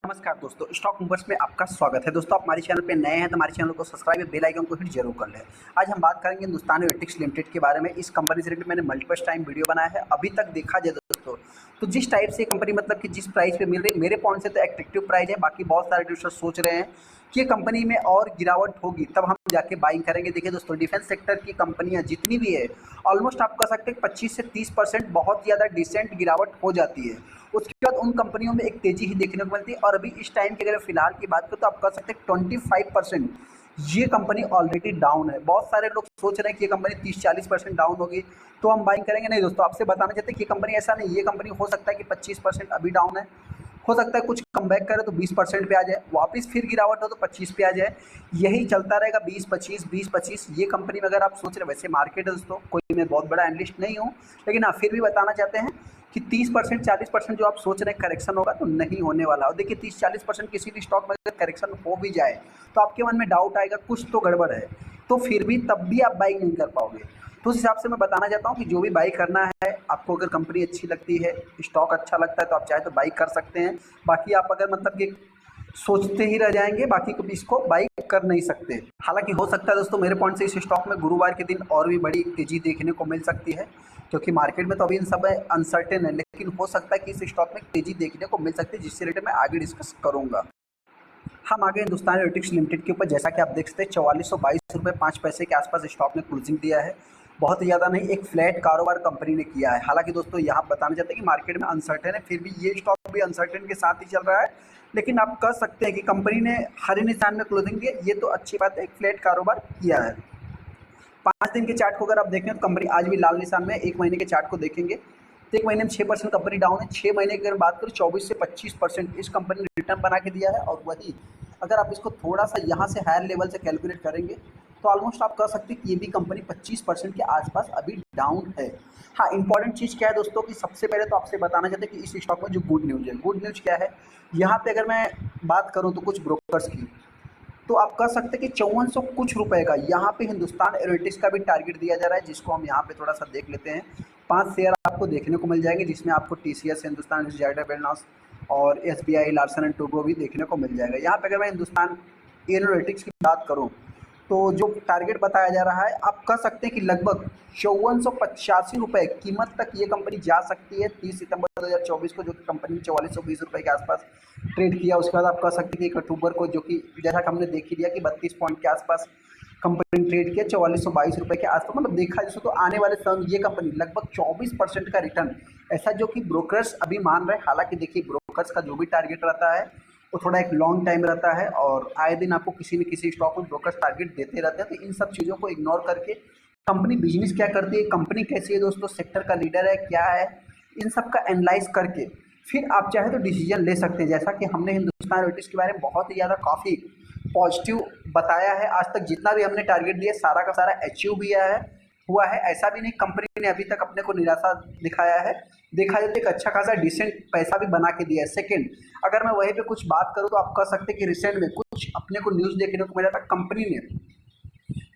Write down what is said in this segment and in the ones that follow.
नमस्कार दोस्तों, stock movers में आपका स्वागत है। दोस्तों, आप हमारे चैनल पे नए हैं तो हमारे चैनल को सब्सक्राइब और बेल आइकन को हिट जरूर कर लें। आज हम बात करेंगे हिंदुस्तान एरोनॉटिक्स लिमिटेड के बारे में। इस कंपनी से रिलेटेड मैंने मल्टीपल टाइम वीडियो बनाया है। अभी तक देखा जाए दोस्तों तो जिस टाइप से कंपनी मतलब कि जिस प्राइस पे मिल रही है, मेरे पॉइंट से तो एट्रैक्टिव प्राइस है। बाकी बहुत सारे इन्वेस्टर सोच रहे हैं कि कंपनी में और गिरावट होगी तब हम जाके बाइंग करेंगे। देखिए दोस्तों, डिफेंस सेक्टर की कंपनियां जितनी भी है ऑलमोस्ट आप कह सकते हैं 25 से 30% बहुत ज़्यादा डिसेंट गिरावट हो जाती है। उसके बाद उन कंपनियों में एक तेजी ही देखने को मिलती है। और अभी इस टाइम की अगर फिलहाल की बात करें तो आप कह सकते हैं 25% ये कंपनी ऑलरेडी डाउन है। बहुत सारे लोग सोच रहे हैं कि ये कंपनी 30-40% डाउन होगी तो हम बाइंग करेंगे। नहीं दोस्तों, आपसे बताना चाहते हैं कि ये कंपनी ऐसा नहीं, ये कंपनी हो सकता है कि 25% अभी डाउन है, हो सकता है कुछ कम बैक करे तो 20% पे आ जाए, वापस फिर गिरावट हो तो 25 पे आ जाए। यही चलता रहेगा 20-25 ये कंपनी में अगर आप सोच रहे हैं। वैसे मार्केट है दोस्तों, कोई मैं बहुत बड़ा एनालिस्ट नहीं हूँ, लेकिन हाँ फिर भी बताना चाहते हैं कि 30% 40% जो आप सोच रहे हैं करेक्शन होगा तो नहीं होने वाला। और देखिए 30-40% किसी भी स्टॉक में अगर करेक्शन हो भी जाए तो आपके मन में डाउट आएगा कुछ तो गड़बड़ है, तो फिर भी तब भी आप बाइंग नहीं कर पाओगे। तो उस हिसाब से मैं बताना चाहता हूँ कि जो भी बाई करना है, आपको अगर कंपनी अच्छी लगती है, स्टॉक अच्छा लगता है तो आप चाहे तो बाई कर सकते हैं। बाकी आप अगर मतलब कि सोचते ही रह जाएंगे, बाकी कभी इसको बाई कर नहीं सकते। हालांकि हो सकता है दोस्तों मेरे पॉइंट से इस स्टॉक में गुरुवार के दिन और भी बड़ी तेजी देखने को मिल सकती है, क्योंकि मार्केट में तो अभी इन सब अनसर्टेन है, लेकिन हो सकता है कि इस स्टॉक में तेजी देखने को मिल सकती है, जिससे रिलेटेड मैं आगे डिस्कस करूंगा। हम आगे हिंदुस्तान एरोनॉटिक्स लिमिटेड के ऊपर, जैसा कि आप देख सकते हैं 4422 रुपये 5 पैसे के आसपास स्टॉक ने क्लोजिंग दिया है। बहुत ज़्यादा नहीं, एक फ्लैट कारोबार कंपनी ने किया है। हालांकि दोस्तों यहाँ बताना चाहते हैं कि मार्केट में अनसर्टेन है, फिर भी ये स्टॉक भी अनसर्टेन के साथ ही चल रहा है। लेकिन आप कह सकते हैं कि कंपनी ने हरे निशान में क्लोजिंग दी है, ये तो अच्छी बात है, एक फ्लैट कारोबार किया है। 5 दिन के चार्ट को अगर आप देखें तो कंपनी आज भी लाल निशान में। 1 महीने के चार्ट को देखेंगे तो 1 महीने में 6% कंपनी डाउन है। 6 महीने की अगर बात करें 24 से 25% इस कंपनी ने रिटर्न बना के दिया है। और वही अगर आप इसको थोड़ा सा यहाँ से हायर लेवल से कैलकुलेट करेंगे तो ऑलमोस्ट आप कह सकते हैं कि ये भी कंपनी 25% के आसपास अभी डाउन है। हाँ, इंपॉर्टेंट चीज़ क्या है दोस्तों कि सबसे पहले तो आपसे बताना चाहते हैं कि इस स्टॉक में जो गुड न्यूज़ है, गुड न्यूज़ क्या है यहाँ पे अगर मैं बात करूँ तो कुछ ब्रोकर्स की, तो आप कह सकते हैं कि 5400 कुछ रुपए का यहाँ पे हिंदुस्तान एरोनॉटिक्स का भी टारगेट दिया जा रहा है, जिसको हम यहाँ पे थोड़ा सा देख लेते हैं। 5 शेयर आपको देखने को मिल जाएंगे, जिसमें आपको टीसीएस, हिंदुस्तान वेलनॉस और एसबीआई, लार्सन एंड टूब्रो भी देखने को मिल जाएगा। यहाँ पे अगर मैं हिंदुस्तान एरोनॉटिक्स की बात करूँ तो जो टारगेट बताया जा रहा है, आप कह सकते हैं कि लगभग 5485 रुपये कीमत तक ये कंपनी जा सकती है 30 सितंबर 2024 को, जो कि कंपनी ने 4420 रुपये के आसपास ट्रेड किया। उसके बाद आप कह सकते हैं कि 1 अक्टूबर को, जो कि जैसा कि हमने देख ही लिया कि 32 पॉइंट के आसपास कंपनी ने ट्रेड किया 4422 रुपये के आसपास। मतलब देखा जिसको तो आने वाले समय ये कंपनी लगभग 24% का रिटर्न, ऐसा जो कि ब्रोकर्स अभी मान रहे हैं। हालांकि देखिए ब्रोकर्स का जो भी टारगेट रहता है वो थोड़ा एक लॉन्ग टाइम रहता है, और आए दिन आपको किसी न किसी स्टॉक में ब्रोकर्स टारगेट देते रहते हैं। तो इन सब चीज़ों को इग्नोर करके कंपनी बिजनेस क्या करती है, कंपनी कैसी है दोस्तों, सेक्टर का लीडर है क्या है, इन सब का एनालाइज करके फिर आप चाहे तो डिसीजन ले सकते हैं। जैसा कि हमने हिंदुस्तान एरोनॉटिक्स के बारे में बहुत ही ज़्यादा काफ़ी पॉजिटिव बताया है। आज तक जितना भी हमने टारगेट दिया सारा का सारा अचीव भी हुआ है। ऐसा भी नहीं कंपनी ने अभी तक अपने को निराशा दिखाया है। देखा जाए तो एक अच्छा खासा डिसेंट पैसा भी बना के दिया है। सेकंड, अगर मैं वहीं पे कुछ बात करूँ तो आप कह सकते हैं कि रिसेंट में कुछ अपने को न्यूज़ देखने को मिला था। कंपनी ने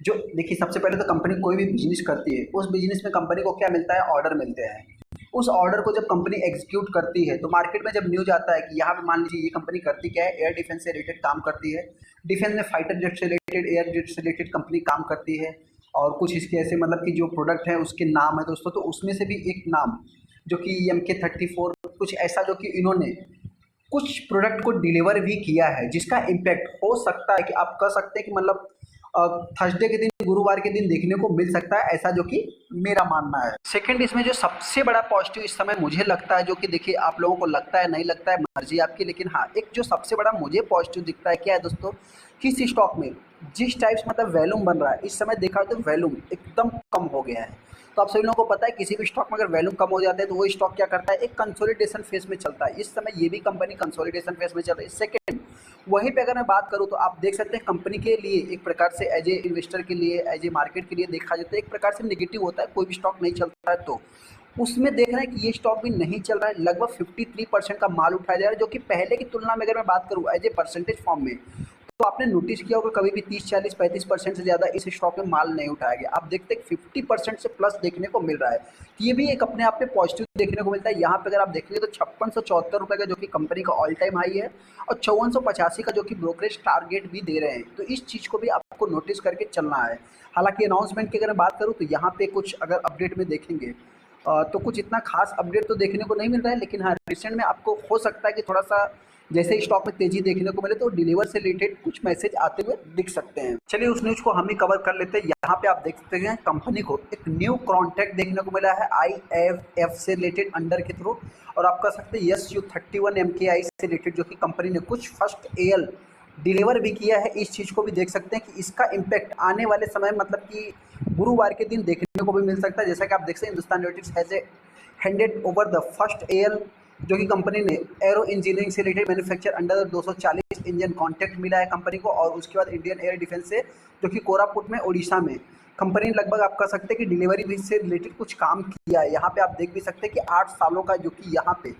जो देखिए, सबसे पहले तो कंपनी कोई भी बिजनेस करती है, उस बिजनेस में कंपनी को क्या मिलता है, ऑर्डर मिलते हैं। उस ऑर्डर को जब कंपनी एग्जीक्यूट करती है तो मार्केट में जब न्यूज आता है कि यहाँ पे मान लीजिए ये कंपनी करती क्या है, एयर डिफेंस से रिलेटेड काम करती है। डिफेंस में फाइटर जेट से रिलेटेड, एयर जेट से रिलेटेड कंपनी काम करती है। और कुछ इसके ऐसे मतलब कि जो प्रोडक्ट है उसके नाम है दोस्तों, तो उसमें से भी एक नाम जो कि MK34 कुछ ऐसा, जो कि इन्होंने कुछ प्रोडक्ट को डिलीवर भी किया है, जिसका इम्पैक्ट हो सकता है कि आप कह सकते हैं कि मतलब थर्सडे के दिन, गुरुवार के दिन देखने को मिल सकता है, ऐसा जो कि मेरा मानना है। सेकंड, इसमें जो सबसे बड़ा पॉजिटिव इस समय मुझे लगता है, जो कि देखिए आप लोगों को लगता है नहीं लगता है मर्जी आपकी, लेकिन हाँ एक जो सबसे बड़ा मुझे पॉजिटिव दिखता है क्या है दोस्तों, किस स्टॉक में जिस टाइप से मतलब वैल्यूम बन रहा है इस समय, देखा तो वैल्यूम एकदम कम हो गया है। तो आप सभी लोगों को पता है किसी भी स्टॉक में अगर वैल्यूम कम हो जाता है तो वो स्टॉक क्या करता है, एक कंसोलिडेशन फेज में चलता है। इस समय ये भी कंपनी कंसोलिडेशन फेज में चल रही है। सेकंड, वहीं पे अगर मैं बात करूं तो आप देख सकते हैं कंपनी के लिए एक प्रकार से एज ए इन्वेस्टर के लिए, एज ए मार्केट के लिए देखा जाए तो एक प्रकार से नेगेटिव होता है। कोई भी स्टॉक नहीं चलता है तो उसमें देख रहे हैं कि ये स्टॉक भी नहीं चल रहा है। लगभग 53% का माल उठाया जा रहा है, जो कि पहले की तुलना में अगर मैं बात करूँ एज ए परसेंटेज फॉर्म में तो आपने नोटिस किया होगा कभी भी 30, 40, 35% से ज़्यादा इस स्टॉक में माल नहीं उठाया गया। आप देखते हैं 50% से प्लस देखने को मिल रहा है। तो ये भी एक अपने आप में पॉजिटिव देखने को मिलता है। यहाँ पे अगर आप देखेंगे तो 5674 का जो कि कंपनी का ऑल टाइम हाई है और 5485 का जो कि ब्रोकरेज टारगेट भी दे रहे हैं। तो इस चीज़ को भी आपको नोटिस करके चलना है। हालांकि अनाउंसमेंट की अगर मैं बात करूँ तो यहाँ पे कुछ अगर अपडेट में देखेंगे तो कुछ इतना खास अपडेट तो देखने को नहीं मिल रहा है, लेकिन हाँ रिसेंट में आपको हो सकता है कि थोड़ा सा जैसे ही स्टॉक में तेजी देखने को मिले तो डिलीवर से रिलेटेड कुछ मैसेज आते हुए दिख सकते हैं। चलिए उस न्यूज को हम ही कवर कर लेते हैं। यहाँ पे आप देख सकते हैं कंपनी को एक न्यू कॉन्ट्रैक्ट देखने को मिला है IFF से रिलेटेड अंडर के थ्रू, और आप कह सकते हैं SU31 MKI से रिलेटेड जो कि कंपनी ने कुछ फर्स्ट AL डिलीवर भी किया है। इस चीज़ को भी देख सकते हैं कि इसका इम्पैक्ट आने वाले समय मतलब कि गुरुवार के दिन देखने को भी मिल सकता है। जैसा कि आप देख सकते हैं Hindustan universities has handed over the first AL जो कि कंपनी ने एरो इंजीनियरिंग से related manufacture under 240 engine contract मिला है कंपनी को। और उसके बाद इंडियन एयर डिफेंस से जो कि कोरापुट में उड़ीसा में कंपनी ने लगभग आप कह सकते हैं कि डिलीवरी भी से रिलेटेड कुछ काम किया है। यहाँ पे आप देख भी सकते हैं कि 8 सालों का जो कि यहाँ पे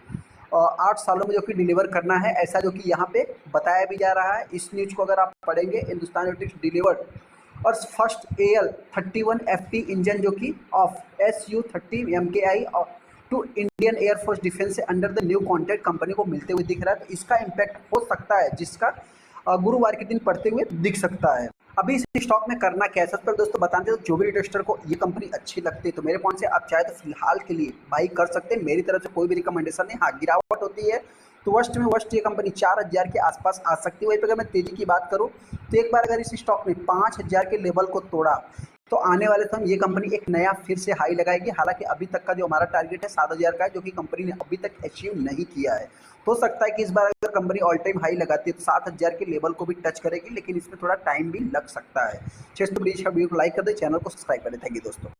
8 सालों में जो कि डिलीवर करना है, ऐसा जो कि यहाँ पे बताया भी जा रहा है। इस न्यूज को अगर आप पढ़ेंगे हिंदुस्तान यूनिवर्सिटीज डिलीवर्ड और फर्स्ट AL 31 FP इंजन जो कि of SU30 MKI to Indian air force defence से under the new contract company को मिलते हुए दिख रहा है। तो इसका इम्पैक्ट हो सकता है जिसका गुरुवार के दिन पड़ते हुए दिख सकता है। अभी इस स्टॉक में करना क्या है, सबसे पहले दोस्तों बताते हैं तो जो भी इन्वेस्टर को ये कंपनी अच्छी लगती है तो मेरे पॉइंट से आप चाहे तो फिलहाल के लिए बाई कर सकते हैं। मेरी तरफ से कोई भी रिकमेंडेशन नहीं। हाँ गिरावट होती है तो वर्स्ट में वर्स्ट ये कंपनी 4000 के आसपास आ सकती है। वहीं पर अगर मैं तेजी की बात करूँ तो एक बार अगर इस स्टॉक में 5000 के लेवल को तोड़ा तो आने वाले समय ये कंपनी एक नया फिर से हाई लगाएगी। हालांकि अभी तक का जो हमारा टारगेट है 7000 का है जो कि कंपनी ने अभी तक अचीव नहीं किया है। हो सकता है कि इस बार अगर कंपनी ऑल टाइम हाई लगाती है तो 7000 के लेवल को भी टच करेगी, लेकिन इसमें थोड़ा टाइम भी लग सकता है। चलिए तो प्लीज वीडियो को लाइक कर दे, चैनल को सब्सक्राइब कर दे। थैंक यू दोस्तों।